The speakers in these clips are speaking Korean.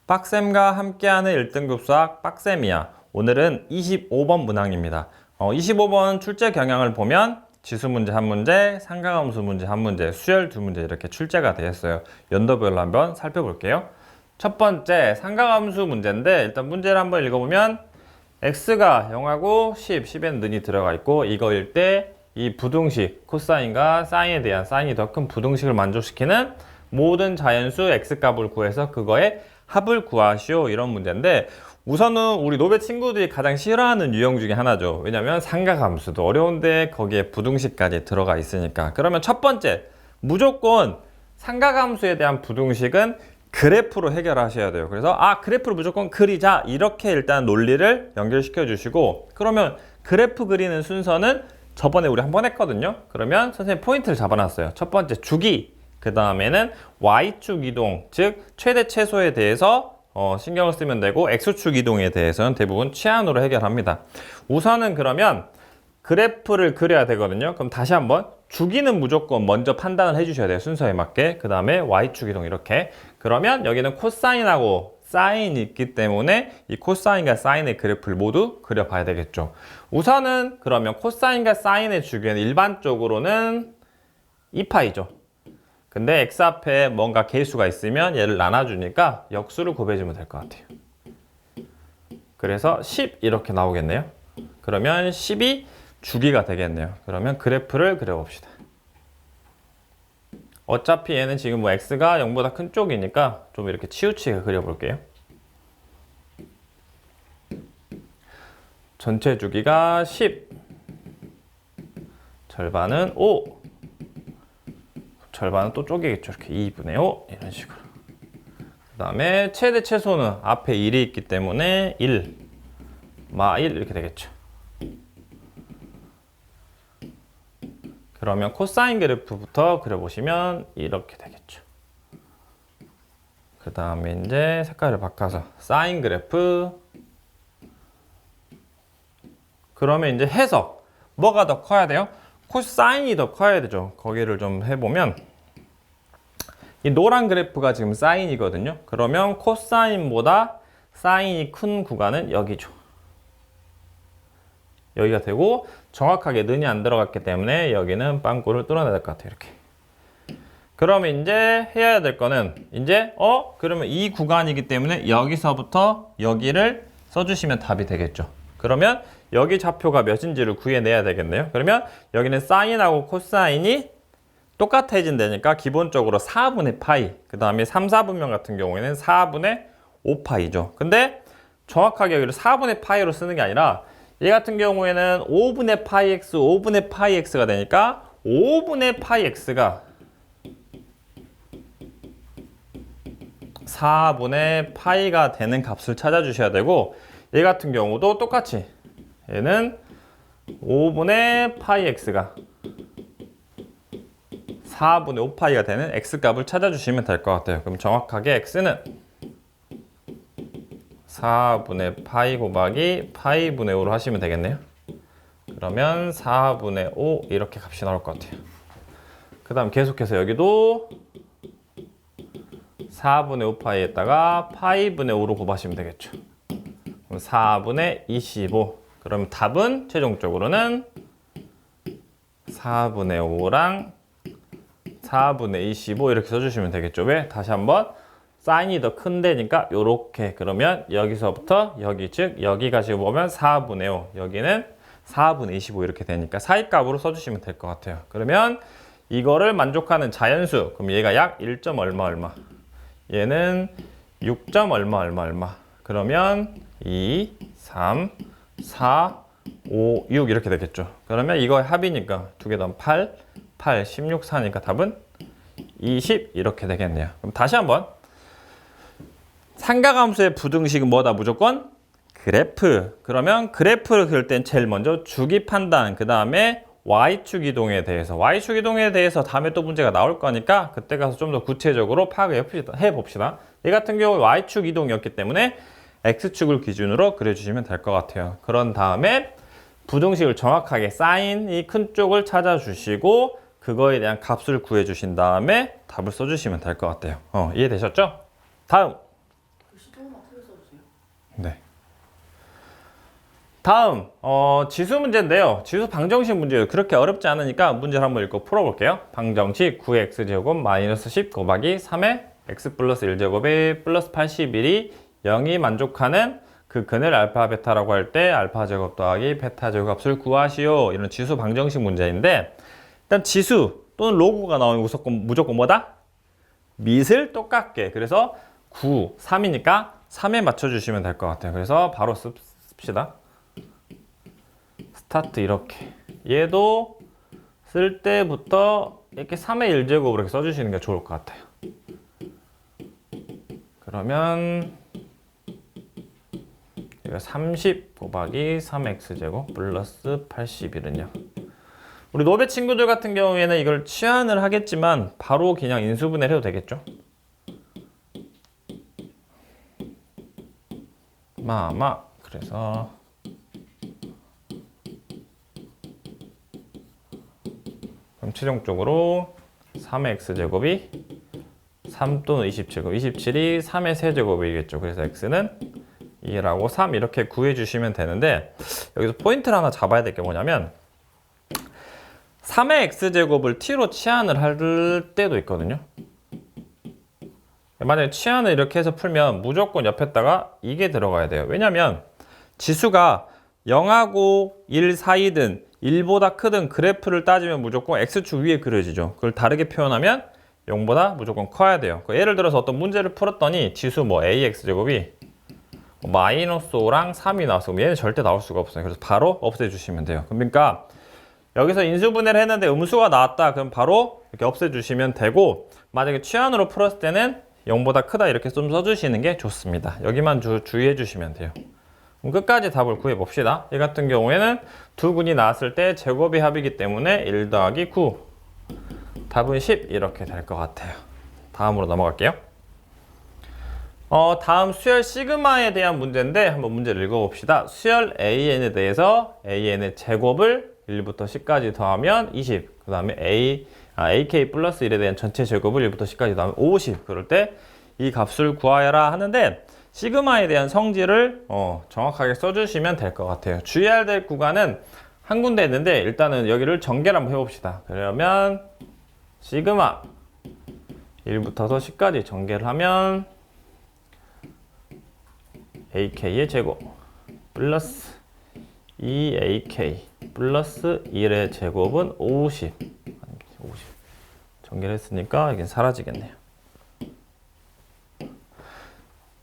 빡쌤과 함께하는 1등급 수학 빡쌤이야. 오늘은 25번 문항입니다. 25번 출제 경향을 보면 지수 문제 한 문제, 상가함수 문제 한 문제, 수열 두 문제 이렇게 출제가 되었어요. 연도별로 한번 살펴볼게요. 첫 번째 상가함수 문제인데 일단 문제를 한번 읽어보면 x가 0하고 10에는 는이 들어가 있고 이거일 때 이 부등식 코사인과 사인에 대한 사인이 더 큰 부등식을 만족시키는 모든 자연수 x값을 구해서 그거의 합을 구하시오 이런 문제인데 우선은 우리 노베 친구들이 가장 싫어하는 유형 중에 하나죠. 왜냐면 삼각함수도 어려운데 거기에 부등식까지 들어가 있으니까. 그러면 첫 번째 무조건 삼각함수에 대한 부등식은 그래프로 해결하셔야 돼요. 그래서 그래프를 무조건 그리자 이렇게 일단 논리를 연결시켜 주시고 그러면 그래프 그리는 순서는 저번에 우리 한번 했거든요. 그러면 선생님 포인트를 잡아놨어요. 첫 번째 주기, 그 다음에는 Y축 이동, 즉 최대 최소에 대해서 신경을 쓰면 되고 X축 이동에 대해서는 대부분 치안으로 해결합니다. 우선은 그러면 그래프를 그려야 되거든요. 그럼 다시 한번 주기는 무조건 먼저 판단을 해주셔야 돼요. 순서에 맞게. 그 다음에 Y축 이동 이렇게. 그러면 여기는 코사인하고 사인이 있기 때문에 이 코사인과 사인의 그래프를 모두 그려봐야 되겠죠. 우선은 그러면 코사인과 사인의 주기는 일반적으로는 2파이죠. 근데 x 앞에 뭔가 개수가 있으면 얘를 나눠주니까 역수를 곱해주면 될 것 같아요. 그래서 10 이렇게 나오겠네요. 그러면 10이 주기가 되겠네요. 그러면 그래프를 그려봅시다. 어차피 얘는 지금 뭐 x가 0보다 큰 쪽이니까 좀 이렇게 치우치게 그려볼게요. 전체 주기가 10, 절반은 5, 절반은 또 쪼개겠죠. 이렇게 2분의 5 이런 식으로. 그 다음에 최대 최소는 앞에 1이 있기 때문에 1, 마 1 이렇게 되겠죠. 그러면 코사인 그래프부터 그려보시면 이렇게 되겠죠. 그 다음에 이제 색깔을 바꿔서 사인 그래프. 그러면 이제 해석. 뭐가 더 커야 돼요? 코사인이 더 커야 되죠. 거기를 좀 해보면 이 노란 그래프가 지금 사인이거든요. 그러면 코사인보다 사인이 큰 구간은 여기죠. 여기가 되고 정확하게 는이 안 들어갔기 때문에 여기는 빵꾸를 뚫어내야 될 것 같아요. 이렇게. 그러면 이제 해야 될 거는 이제 그러면 이 구간이기 때문에 여기서부터 여기를 써주시면 답이 되겠죠. 그러면 여기 좌표가 몇인지를 구해내야 되겠네요. 그러면 여기는 사인하고 코사인이 똑같아진다니까 기본적으로 4분의 파이, 그 다음에 3, 4분면 같은 경우에는 4분의 5파이죠. 근데 정확하게 여기를 4분의 파이로 쓰는 게 아니라 얘 같은 경우에는 5분의 파이 x, 5분의 파이 x가 되니까 5분의 파이 x가 4분의 파이가 되는 값을 찾아주셔야 되고 얘 같은 경우도 똑같이 얘는 5분의 파이 x가 4분의 5파이가 되는 x값을 찾아주시면 될 것 같아요. 그럼 정확하게 x는 4분의 파이 곱하기 파이분의 5로 하시면 되겠네요. 그러면 4분의 5 이렇게 값이 나올 것 같아요. 그 다음 계속해서 여기도 4분의 5파이에다가 파이분의 5로 곱하시면 되겠죠. 그럼 4분의 25. 그럼 답은 최종적으로는 4분의 5랑 4분의 25 이렇게 써주시면 되겠죠. 왜? 다시 한번 사인이 더 큰 데니까 요렇게. 그러면 여기서부터 여기, 즉 여기가 지금 보면 4분의 5, 여기는 4분의 25 이렇게 되니까 사이값으로 써주시면 될 것 같아요. 그러면 이거를 만족하는 자연수, 그럼 얘가 약 1점 얼마 얼마, 얘는 6점 얼마 얼마 얼마. 그러면 2, 3, 4, 5, 6 이렇게 되겠죠. 그러면 이거의 합이니까 두 개 더하면 8, 8, 16, 4니까 답은 20 이렇게 되겠네요. 그럼 다시 한번 삼각함수의 부등식은 뭐다? 무조건 그래프. 그러면 그래프를 그릴 땐 제일 먼저 주기 판단, 그 다음에 Y축 이동에 대해서 다음에 또 문제가 나올 거니까 그때 가서 좀 더 구체적으로 파악을 해봅시다. 이 같은 경우 Y축 이동이었기 때문에 X축을 기준으로 그려주시면 될 것 같아요. 그런 다음에 부등식을 정확하게 사인이 큰 쪽을 찾아주시고 그거에 대한 값을 구해주신 다음에 답을 써주시면 될 것 같아요. 이해되셨죠? 다음. 다음 지수 문제인데요. 지수 방정식 문제예요. 그렇게 어렵지 않으니까 문제를 한번 읽고 풀어볼게요. 방정식 9x제곱 마이너스 10 곱하기 3의 x 플러스 1제곱이 플러스 81이 0이 만족하는 그 근을 알파 베타라고 할 때 알파 제곱 더하기 베타 제곱 값을 구하시오. 이런 지수 방정식 문제인데, 일단 지수 또는 로그가 나오면 무조건 뭐다? 밑을 똑같게. 그래서 9, 3이니까 3에 맞춰주시면 될 것 같아요. 그래서 바로 씁시다. 스타트 이렇게. 얘도 쓸 때부터 이렇게 3의 1제곱으로 이렇게 써주시는 게 좋을 것 같아요. 그러면 여기가 30 곱하기 3x제곱 플러스 81은요. 우리 노베 친구들 같은 경우에는 이걸 치환을 하겠지만 바로 그냥 인수분해를 해도 되겠죠. 그래서 그럼 최종적으로 3의 x제곱이 3 또는 27제곱, 27이 3의 세제곱이겠죠. 그래서 x는 2라고 3 이렇게 구해주시면 되는데, 여기서 포인트를 하나 잡아야 될 게 뭐냐면 3의 x제곱을 t로 치환을 할 때도 있거든요. 만약에 치환을 이렇게 해서 풀면 무조건 옆에다가 이게 들어가야 돼요. 왜냐면 지수가 0하고 1 사이든 1보다 크든 그래프를 따지면 무조건 x축 위에 그려지죠. 그걸 다르게 표현하면 0보다 무조건 커야 돼요. 예를 들어서 어떤 문제를 풀었더니 지수 ax제곱이 마이너스 5랑 3이 나왔어. 그럼 얘는 절대 나올 수가 없어요. 그래서 바로 없애주시면 돼요. 그러니까 여기서 인수분해를 했는데 음수가 나왔다. 그럼 바로 이렇게 없애주시면 되고, 만약에 치환으로 풀었을 때는 0보다 크다 이렇게 좀 써주시는 게 좋습니다. 여기만 주의해 주시면 돼요. 그럼 끝까지 답을 구해 봅시다. 이 같은 경우에는 두 근이 나왔을 때 제곱이 합이기 때문에 1 더하기 9, 답은 10 이렇게 될 것 같아요. 다음으로 넘어갈게요. 다음 수열 시그마에 대한 문제인데 한번 문제를 읽어봅시다. 수열 AN에 대해서 AN의 제곱을 1부터 10까지 더하면 20, 그 다음에 AK 플러스 1에 대한 전체 제곱을 1부터 10까지 더하면 50. 그럴 때 이 값을 구하여라 하는데, 시그마에 대한 성질을 정확하게 써주시면 될 것 같아요. 주의해야 될 구간은 한 군데 있는데 일단은 여기를 전개를 한번 해봅시다. 그러면 시그마 1부터 10까지 전개를 하면 AK의 제곱 플러스 2AK 플러스 1의 제곱은 50. 전개를 했으니까 이게 사라지겠네요.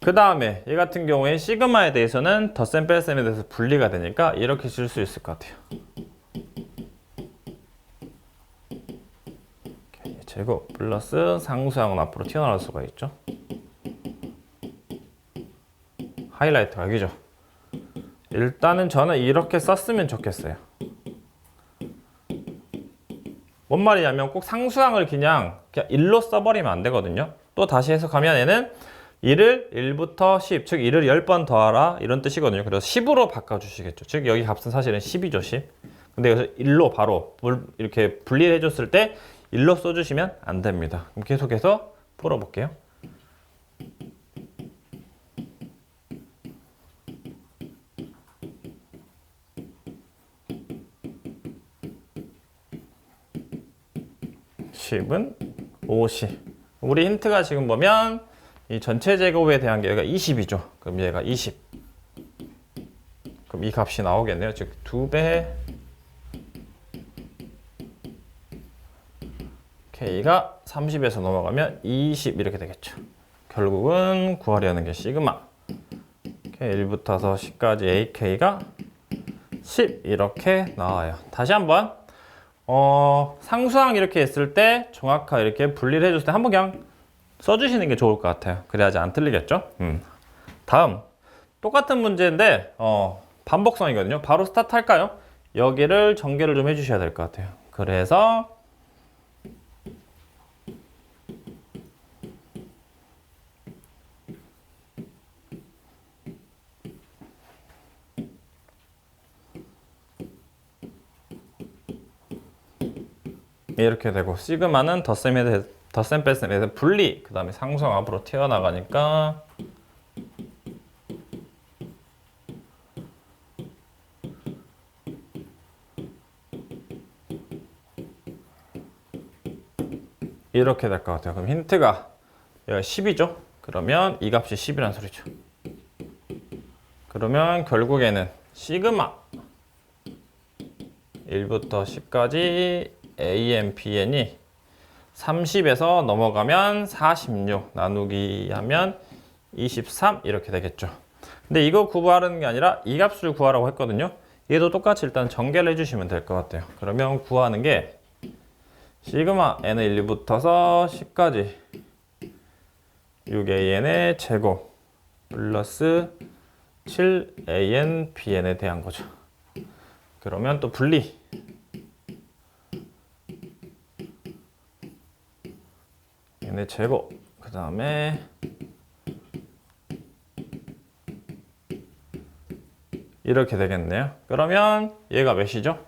그 다음에 이 같은 경우에 시그마에 대해서는 덧셈 뺄셈에 대해서 분리가 되니까 이렇게 쓸 수 있을 것 같아요. 제곱 플러스 상수항은 앞으로 튀어나올 수가 있죠. 하이라이트가 여기죠. 일단은 저는 이렇게 썼으면 좋겠어요. 뭔 말이냐면 꼭 상수항을 그냥 1로 써버리면 안 되거든요. 또 다시 해석하면 얘는 1을 1부터 10, 즉 1을 10번 더하라 이런 뜻이거든요. 그래서 10으로 바꿔주시겠죠. 즉 여기 값은 사실은 10이죠. 10. 근데 여기서 1로 바로 이렇게 분리를 해줬을 때 1로 써주시면 안 됩니다. 그럼 계속해서 풀어볼게요. 은 50. 우리 힌트가 지금 보면 이 전체 제곱에 대한 게 여기가 20이죠. 그럼 얘가 20. 그럼 이 값이 나오겠네요. 즉 2배 K가 30에서 넘어가면 20 이렇게 되겠죠. 결국은 구하려는 게 시그마. 1부터 10까지 AK가 10 이렇게 나와요. 다시 한번 상수항 이렇게 했을 때 정확하게 이렇게 분리를 해줬을 때 한번 그냥 써주시는 게 좋을 것 같아요. 그래야지 안 틀리겠죠. 다음 똑같은 문제인데 반복성이거든요. 바로 스타트 할까요? 여기를 전개를 좀 해주셔야 될 것 같아요. 그래서 이렇게 되고, 시그마는 덧셈 뺄셈에 대해서 분리, 그 다음에 상수항 앞으로 튀어나가니까 이렇게 될 것 같아요. 그럼 힌트가 얘가 10이죠? 그러면 이 값이 10이란 소리죠. 그러면 결국에는 시그마 1부터 10까지 AMPN이 30에서 넘어가면 46 나누기 하면 23 이렇게 되겠죠. 근데 이거 구하라는 게 아니라 이 값을 구하라고 했거든요. 얘도 똑같이 일단 전개를 해주시면 될 것 같아요. 그러면 구하는 게 시그마 n의 1부터서 10까지 6an의 제곱 플러스 7anbn에 대한 거죠. 그러면 또 분리 n의 제곱 그 다음에 이렇게 되겠네요. 그러면 얘가 몇이죠?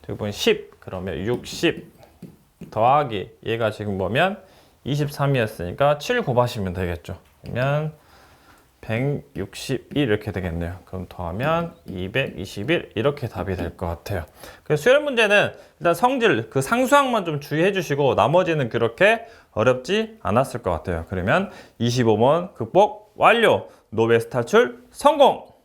저기 보면 10 그러면 60 더하기 얘가 지금 보면 23이었으니까 7 곱하시면 되겠죠. 그러면 162 이렇게 되겠네요. 그럼 더하면 221 이렇게 답이 될 것 같아요. 그래서 수열 문제는 일단 성질 그 상수항만 좀 주의해 주시고 나머지는 그렇게 어렵지 않았을 것 같아요. 그러면 25번 극복 완료! 노베스 탈출 성공!